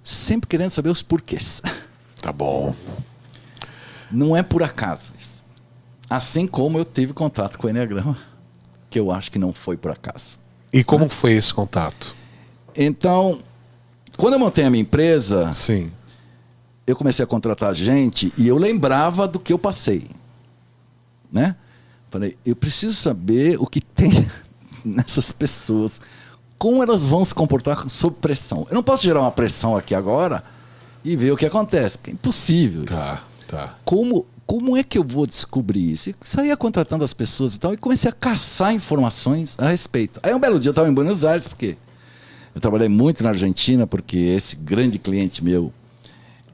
sempre querendo saber os porquês. Tá bom. Não é por acaso isso. Assim como eu tive contato com o Enneagrama, que eu acho que não foi por acaso. E como foi esse contato? Então, quando eu montei a minha empresa, Sim. eu comecei a contratar gente e eu lembrava do que eu passei. Né? Falei, eu preciso saber o que tem nessas pessoas, como elas vão se comportar sob pressão. Eu não posso gerar uma pressão aqui agora e ver o que acontece, porque é impossível isso. Tá. Como é que eu vou descobrir isso? Eu saía contratando as pessoas e tal, e comecei a caçar informações a respeito. Aí um belo dia eu estava em Buenos Aires, porque eu trabalhei muito na Argentina, porque esse grande cliente meu,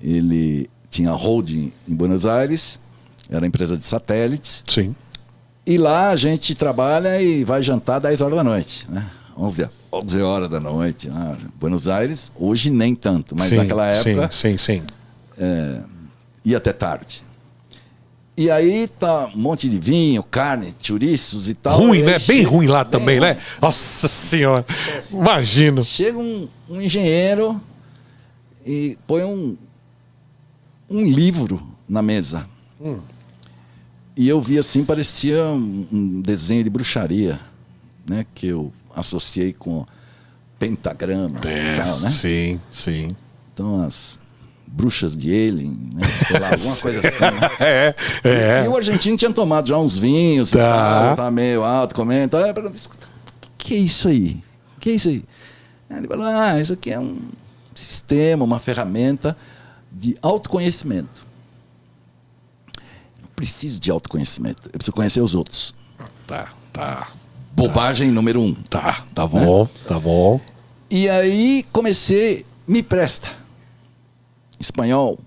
ele tinha holding em Buenos Aires, era empresa de satélites. Sim. E lá a gente trabalha e vai jantar 10 horas da noite, né? 11 horas da noite. Buenos Aires, hoje nem tanto, mas naquela época Sim. ia até tarde. E aí tá um monte de vinho, carne, chouriços e tal. Ruim, e né? Bem ruim lá também, ruim. né? Nossa Senhora. Imagino. Chega um engenheiro e põe um livro na mesa. E eu vi assim, parecia um desenho de bruxaria, né? Que eu associei com pentagrama e tal, né? Sim. Então as bruxas de Alien, né? Sei lá, alguma coisa assim, né? E o argentino tinha tomado já uns vinhos, e tal, tá meio alto, comendo. Aí eu perguntei, o que é isso aí? O que é isso aí? Aí ele falou, isso aqui é um sistema, uma ferramenta de autoconhecimento. Eu preciso de autoconhecimento, eu preciso conhecer os outros. Tá. Bobagem número 1. Tá bom. E aí comecei, me presta. Espanhol.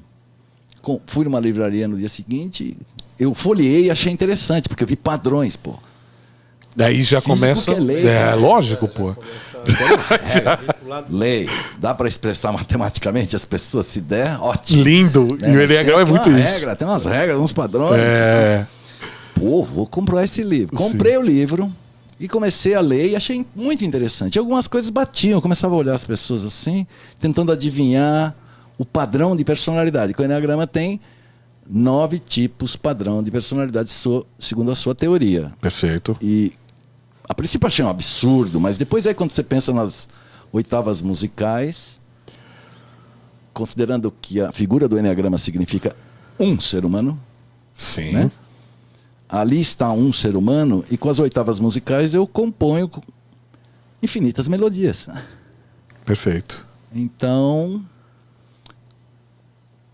Fui numa livraria no dia seguinte, eu folheei e achei interessante, porque eu vi padrões, pô. Daí já Físico começa... que é lei, cara. lógico, pô. Lei. Dá para expressar matematicamente as pessoas, se der, ótimo. Lindo. Né? E o Enneagrama é muito isso. Tem umas regras, uns padrões. Pô, vou comprar esse livro. Comprei o livro e comecei a ler e achei muito interessante. E algumas coisas batiam, eu começava a olhar as pessoas assim, tentando adivinhar o padrão de personalidade. Que o Enneagrama tem 9 tipos padrão de personalidade, segundo a sua teoria. Perfeito. E a princípio achei um absurdo, mas depois aí quando você pensa nas oitavas musicais, considerando que a figura do Enneagrama significa um ser humano, Sim. né? Ali está um ser humano e com as oitavas musicais eu componho infinitas melodias. Perfeito. Então,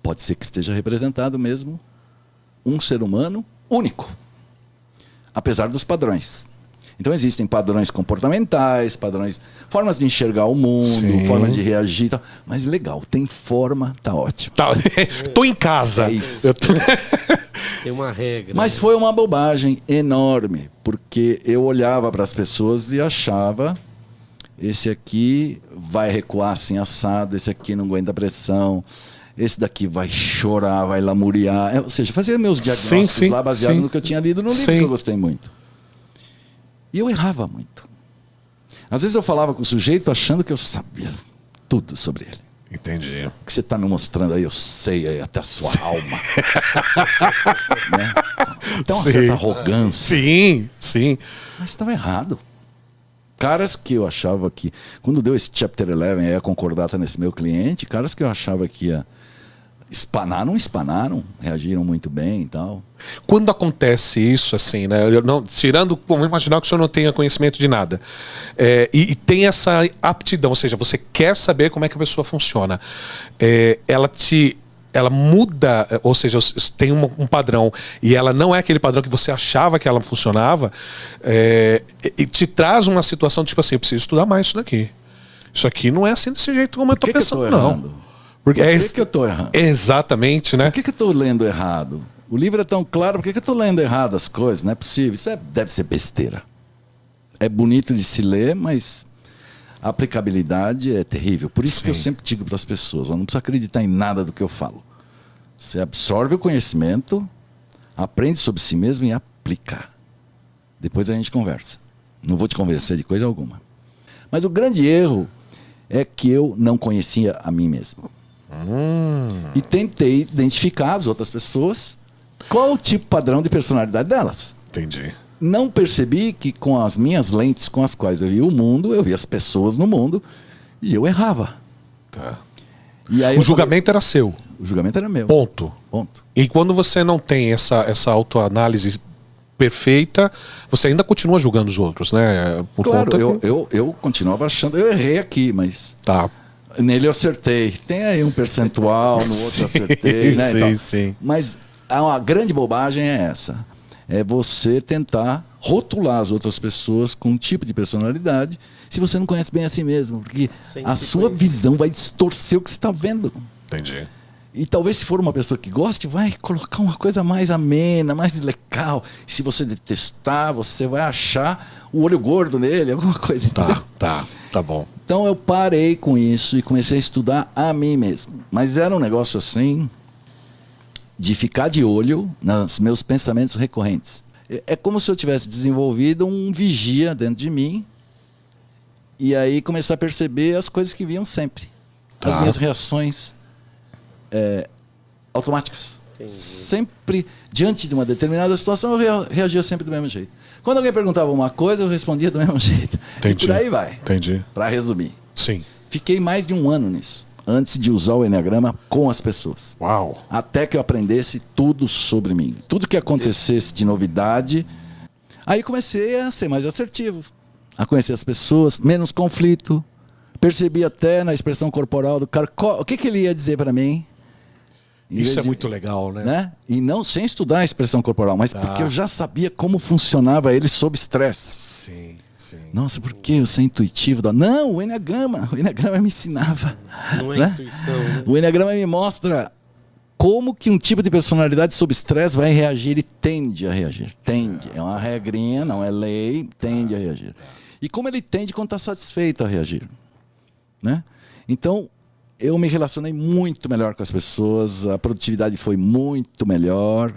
pode ser que esteja representado mesmo um ser humano único, apesar dos padrões. Então existem padrões comportamentais, padrões, formas de enxergar o mundo, formas de reagir, tal. Mas legal, tem forma, tá ótimo. Tô em casa. É isso. Tem uma regra. Mas foi uma bobagem enorme, porque eu olhava para as pessoas e achava, esse aqui vai recuar assim assado, esse aqui não aguenta pressão, esse daqui vai chorar, vai lamuriar. Ou seja, fazia meus diagnósticos lá baseado no que eu tinha lido no livro, que eu gostei muito. E eu errava muito. Às vezes eu falava com o sujeito achando que eu sabia tudo sobre ele. Entendi. O que você está me mostrando aí, eu sei aí até a sua alma. Né? Então uma certa arrogância. Sim. Mas estava errado. Caras que eu achava que... Quando deu esse Chapter 11, a concordata nesse meu cliente, caras que eu achava que ia espanar, não espanaram, reagiram muito bem e tal. Quando acontece isso, assim, né? Vamos imaginar que o senhor não tenha conhecimento de nada. E tem essa aptidão, ou seja, você quer saber como é que a pessoa funciona. Ela muda, ou seja, tem um padrão e ela não é aquele padrão que você achava que ela funcionava, e te traz uma situação tipo assim, eu preciso estudar mais isso daqui. Isso aqui não é assim desse jeito como eu estou pensando, não. Por que eu estou errando? Exatamente, né? Por que eu estou lendo errado? O livro é tão claro, por que eu estou lendo errado as coisas? Não é possível. Isso deve ser besteira. É bonito de se ler, mas a aplicabilidade é terrível. Por isso que eu sempre digo para as pessoas, não precisa acreditar em nada do que eu falo. Você absorve o conhecimento, aprende sobre si mesmo e aplica. Depois a gente conversa. Não vou te convencer de coisa alguma. Mas o grande erro é que eu não conhecia a mim mesmo. E tentei identificar as outras pessoas, qual o tipo padrão de personalidade delas. Entendi. Não percebi que com as minhas lentes com as quais eu via o mundo, eu via as pessoas no mundo e eu errava. Tá. E aí O julgamento era seu. o julgamento era meu. Ponto. Ponto. E quando você não tem essa autoanálise perfeita, você ainda continua julgando os outros, né? Por Claro, conta eu continuava achando, eu errei aqui, mas Tá. nele eu acertei. Tem aí um percentual, no outro eu acertei, né? Sim, Então, sim. mas a grande bobagem é essa. É você tentar rotular as outras pessoas com um tipo de personalidade se você não conhece bem a si mesmo. Porque Sem a se sua conhecer. visão vai distorcer o que você está vendo. Entendi. E talvez se for uma pessoa que goste, vai colocar uma coisa mais amena, mais legal. E se você detestar, você vai achar o olho gordo nele, alguma coisa. entendeu? Tá bom. Então eu parei com isso e comecei a estudar a mim mesmo. Mas era um negócio assim, de ficar de olho nos meus pensamentos recorrentes. É como se eu tivesse desenvolvido um vigia dentro de mim e aí começar a perceber as coisas que vinham sempre. As Tá. minhas reações automáticas. Entendi. Sempre, diante de uma determinada situação, eu reagia sempre do mesmo jeito. Quando alguém perguntava uma coisa, eu respondia do mesmo jeito. Entendi. E por aí vai, Entendi. para resumir. Sim. Fiquei mais de um ano nisso, antes de usar o Enneagrama com as pessoas. Uau. Até que eu aprendesse tudo sobre mim. Tudo que acontecesse de novidade. Aí comecei a ser mais assertivo, a conhecer as pessoas, menos conflito. Percebi até na expressão corporal do cara o que ele ia dizer para mim. Em Isso vez é de- muito legal, né? né? E não sem estudar a expressão corporal, mas porque eu já sabia como funcionava ele sob estresse. Sim, sim. Nossa, por que eu sou intuitivo? Não, o Enneagrama me ensinava. Não é né? intuição, né? O Enneagrama me mostra como que um tipo de personalidade sob estresse vai reagir. Ele tende a reagir. Tende. É uma regrinha, não é lei, tende a reagir. E como ele tende quando está satisfeito a reagir. Né? Então, eu me relacionei muito melhor com as pessoas, a produtividade foi muito melhor.